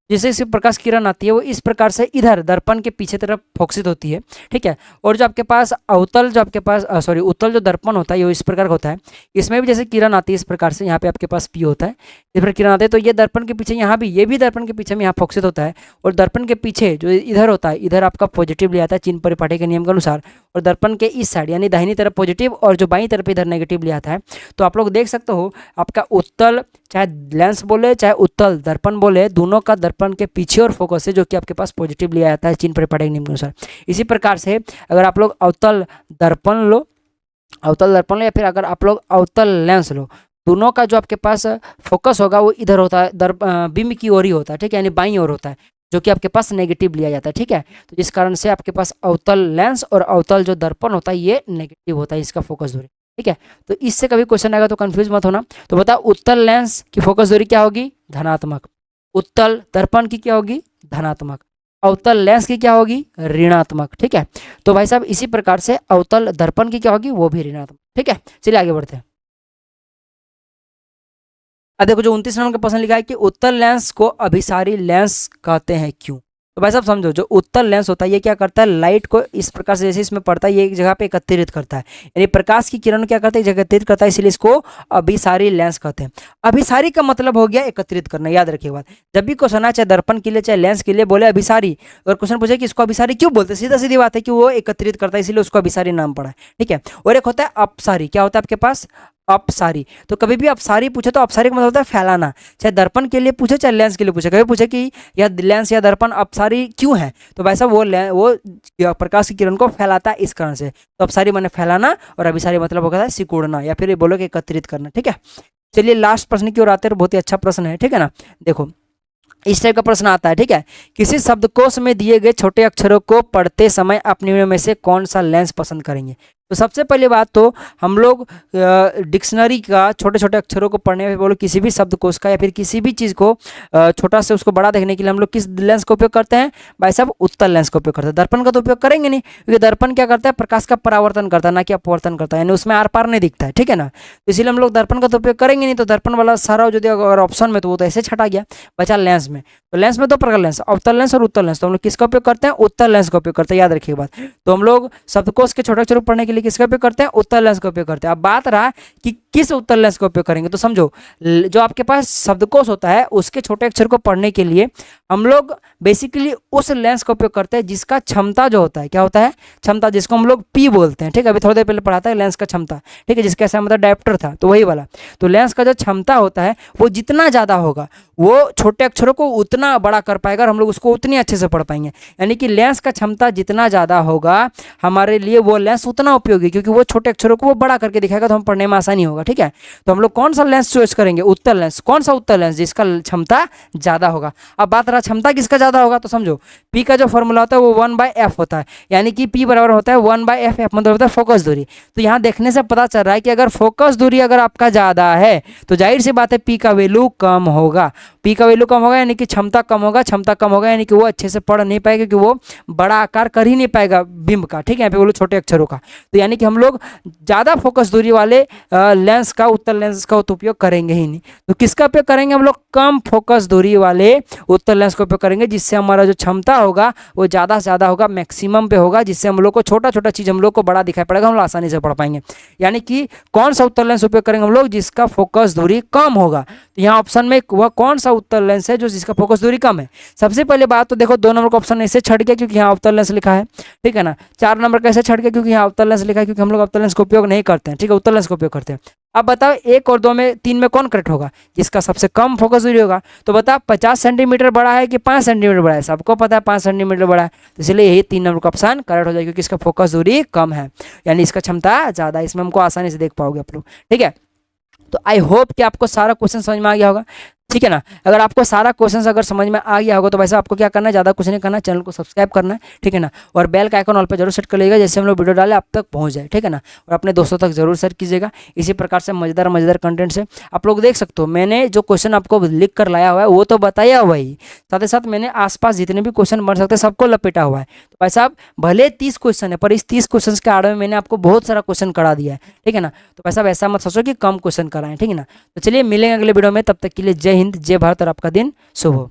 Speaker 1: जैसे इस प्रकाश किरण आती है वो इस प्रकार से इधर दर्पण के पीछे तरफ फोकसित होती है। ठीक है, और जो आपके पास उत्तल जो दर्पण होता है ये इस प्रकार का होता है, इसमें भी जैसे किरण आती है इस प्रकार से, यहाँ पे आपके पास पी होता है, इस पर किरण आते हैं, तो ये दर्पण के पीछे यहाँ भी, ये भी दर्पण के पीछे में यहाँ फोकसित होता है, और दर्पण के पीछे जो इधर होता है इधर आपका पॉजिटिव ले आता है चिन्ह परिपाटी के नियम के अनुसार, और दर्पण के इस साइड यानी दाहिनी तरफ पॉजिटिव और जो बाईं तरफ इधर नेगेटिव ले आता है। तो आप लोग देख सकते हो आपका उत्तल चाहे लेंस बोले चाहे उत्तल दर्पण बोले, दोनों का दर्पण के पीछे और फोकस है जो कि आपके पास पॉजिटिव लिया जाता है चिन्ह परिपाटी के नियम के अनुसार। इसी प्रकार से अगर आप लोग अवतल दर्पण लो या फिर अगर आप लोग अवतल लेंस लो, दोनों का जो आपके पास फोकस होगा वो इधर होता है, बिंब की ओर ही होता है। ठीक है, यानी बाईं ओर होता है, जो कि आपके पास नेगेटिव लिया जाता है। ठीक है, तो जिस कारण से आपके पास अवतल लेंस और अवतल जो दर्पण होता है ये नेगेटिव होता है, इसका फोकस दूरी। ठीक है, तो इससे कभी क्वेश्चन आएगा तो कंफ्यूज मत होना। तो बताओ उत्तल लेंस की फोकस दूरी क्या होगी, धनात्मक। उत्तल दर्पण की क्या होगी, धनात्मक। अवतल लेंस की क्या होगी, ऋणात्मक। ठीक है, तो भाई साहब इसी प्रकार से अवतल दर्पण की क्या होगी, वो भी ऋणात्मक। ठीक है, चलिए आगे बढ़ते हैं। अब देखो जो 29 नंबर का प्रश्न लिखा है कि उत्तल लेंस को अभिसारी लेंस कहते हैं क्यों। तो भाई साहब समझो, जो उत्तल लेंस होता है ये क्या करता है, लाइट को इस प्रकार से जैसे इसमें पड़ता है ये एक जगह पे एकत्रित करता है, यानी प्रकाश की किरण क्या करता है, एकत्रित करता है, इसलिए इसको अभिसारी लेंस कहते हैं। अभिसारी का मतलब हो गया एकत्रित करना, याद रखिए बात। जब भी क्वेश्चन आए चाहे दर्पण के लिए चाहे लेंस के लिए, बोले अभिसारी, अगर क्वेश्चन पूछे कि इसको अभिसारी क्यों बोलते हैं, सीधा सीधी बात है कि वो एकत्रित करता है, इसलिए उसको अभिसारी नाम पड़ा है, ठीक है। और एक होता है अपसारी, क्या होता है आपके पास, अपसारी। तो कभी भी अपसारी पूछे तो अपसारी का मतलब होता है फैलाना, चाहे दर्पण के लिए पूछे चाहे लेंस के लिए पूछे, कभी पूछे कि यह लेंस या दर्पण अपसारी क्यों है, तो वैसा वो प्रकाश की किरण को फैलाता है इस कारण से। तो अपसारी माने फैलाना और अभिसारी मतलब होता है सिकुड़ना, या फिर बोलो कि एकत्रित करना, ठीक है। चलिए लास्ट प्रश्न की ओर आते हैं, बहुत ही अच्छा प्रश्न है, ठीक है ना। देखो इस टाइप का प्रश्न आता है, ठीक है। किसी शब्दकोश में दिए गए छोटे अक्षरों को पढ़ते समय अपने में से कौन सा लेंस पसंद करेंगे। तो सबसे पहली बात तो हम लोग डिक्शनरी का छोटे छोटे अक्षरों को पढ़ने में बोलो, किसी भी शब्दकोश का या फिर किसी भी चीज़ को छोटा से उसको बड़ा देखने के लिए हम लोग किस लेंस का उपयोग करते हैं, भाई साहब उत्तल लेंस का उपयोग करते हैं। दर्पण का तो उपयोग करेंगे नहीं, क्योंकि दर्पण क्या करता है, प्रकाश का परावर्तन करता है, ना कि अपवर्तन करता है, यानी उसमें आर पार नहीं दिखता है, ठीक है ना। तो इसलिए हम लोग दर्पण का तो उपयोग करेंगे नहीं, तो दर्पण वाला सारा जो अगर ऑप्शन में तो वो तो ऐसे छटा गया, बचा लेंस में। तो लेंस में दो प्रकार लेंस, अवतल लेंस और उत्तल लेंस, तो हम लोग किसका उपयोग करते हैं, उत्तल लेंस का उपयोग करते हैं, याद रखिए बात। तो हम लोग शब्दकोश के छोटे अक्षरों पढ़ने के लिए किसका उपयोग करते हैं, उत्तल लेंस का उपयोग करते हैं। अब बात रहा कि किस उत्तल लेंस का उपयोग करेंगे, तो समझो जो आपके पास शब्दकोश होता है उसके छोटे अक्षर को पढ़ने के लिए हम लोग बेसिकली उस लेंस का उपयोग करते हैं जिसका क्षमता जो होता है, क्या होता है, क्षमता, जिसको हम लोग पी बोलते हैं, ठीक है। अभी थोड़ी देर पहले पढ़ा था लेंस का क्षमता, ठीक है, जिसका ऐसा मतलब डायोप्टर था, तो वही वाला। तो लेंस का जो क्षमता होता है वो जितना ज़्यादा होगा वो छोटे अक्षरों को उतना बड़ा कर पाएगा और हम लोग उसको उतनी अच्छे से पढ़ पाएंगे। यानी कि लेंस का क्षमता जितना ज़्यादा होगा हमारे लिए वो लेंस उतना उपयोगी, क्योंकि वो छोटे अक्षरों को वो बड़ा करके दिखाएगा, तो हम पढ़ने में आसानी होगा, ठीक है। तो हम लोग कौन सा लेंस चॉइस करेंगे, उत्तल लेंस। कौन सा उत्तल लेंस, जिसका क्षमता ज़्यादा होगा। अब बात रहा क्षमता किसका ज़्यादा होगा, तो समझो पी का जो फॉर्मूला होता है वो 1/f होता है, यानी कि पी बराबर होता है 1/f, मतलब होता है फोकस दूरी। तो यहाँ देखने से पता चल रहा है कि अगर फोकस दूरी अगर आपका ज़्यादा है तो जाहिर सी बात है पी का वैल्यू कम होगा। पी का वैल्यू कम होगा यानी कि क्षमता कम होगा, क्षमता कम होगा यानी कि वो अच्छे से पढ़ नहीं पाएगा, क्योंकि वो बड़ा आकार कर ही नहीं पाएगा बिंब का, ठीक है। यहाँ पे बोलो छोटे अक्षरों का, तो यानी कि हम लोग ज़्यादा फोकस दूरी वाले लेंस का, उत्तल लेंस का उपयोग करेंगे ही नहीं। तो किसका उपयोग करेंगे हम लोग, कम फोकस दूरी वाले उत्तल लेंस का उपयोग करेंगे, जिससे हमारा जो क्षमता होगा वो ज़्यादा से ज़्यादा होगा, मैक्सिमम पे होगा, जिससे हम लोग को छोटा छोटा चीज़ हम लोग को बड़ा दिखाई पड़ेगा, हम लोग आसानी से पढ़ पाएंगे। यानी कि कौन सा उत्तल लेंस उपयोग करेंगे हम लोग, जिसका फोकस दूरी कम होगा। तो यहाँ ऑप्शन में वह कौन सा उत्तल लेंस है जो जिसका फोकस दूरी कम है। सबसे पहले बात तो देखो 2 नंबर का ऑप्शन ऐसे छट गया क्योंकि यहाँ उत्तल लेंस लिखा है, ठीक है ना। 4 नंबर कैसे छट गया, क्योंकि यहाँ उत्तल लेंस लिखा है, क्योंकि हम लोग उत्तल लेंस का उपयोग नहीं करते हैं, ठीक है, उत्तल लेंस का उपयोग करते हैं। अब बताओ 1 और 2 में 3 में कौन करेक्ट होगा, जिसका सबसे कम फोकस दूरी होगा। तो बताओ 50 सेंटीमीटर बड़ा है कि 5 सेंटीमीटर बड़ा है, सबको पता है 5 सेंटीमीटर बड़ा है, तो इसलिए यही 3 नंबर का ऑप्शन करेक्ट हो जाएगा, क्योंकि इसका फोकस दूरी कम है, यानी इसका क्षमता ज़्यादा है। इसमें हमको आसानी से देख पाओगे आप लोग, ठीक है। तो आई होप कि आपको सारा क्वेश्चन समझ में आ गया होगा, ठीक है ना। अगर आपको सारा क्वेश्चन अगर समझ में आ गया होगा तो वैसे आपको क्या करना है, ज़्यादा कुछ नहीं करना, चैनल को सब्सक्राइब करना है, ठीक है ना। और बेल का आइकन ऑल पे जरूर सेट कर लीजिएगा, जैसे हम लोग वीडियो डालें आप तक पहुंच जाए, ठीक है ना। और अपने दोस्तों तक जरूर शेयर कीजिएगा। इसी प्रकार से मजेदार मजेदार कंटेंट से आप लोग देख सकते हो, मैंने जो क्वेश्चन आपको लिख कर लाया हुआ है वो तो बताया हुआ ही, साथ ही साथ मैंने आसपास जितने भी क्वेश्चन बन सकते हैं सबको लपेटा हुआ है। तो भाई साहब भले 30 क्वेश्चन है, पर इस 30 क्वेश्चन के आड़ में मैंने आपको बहुत सारा क्वेश्चन करा दिया है, ठीक है ना। तो भाई साहब ऐसा मत सोचो कि कम क्वेश्चन कराएं, ठीक है ना। तो चलिए मिलेंगे अगले वीडियो में, तब तक के लिए जय हिंद, जय भारत और आपका दिन शुभ हो।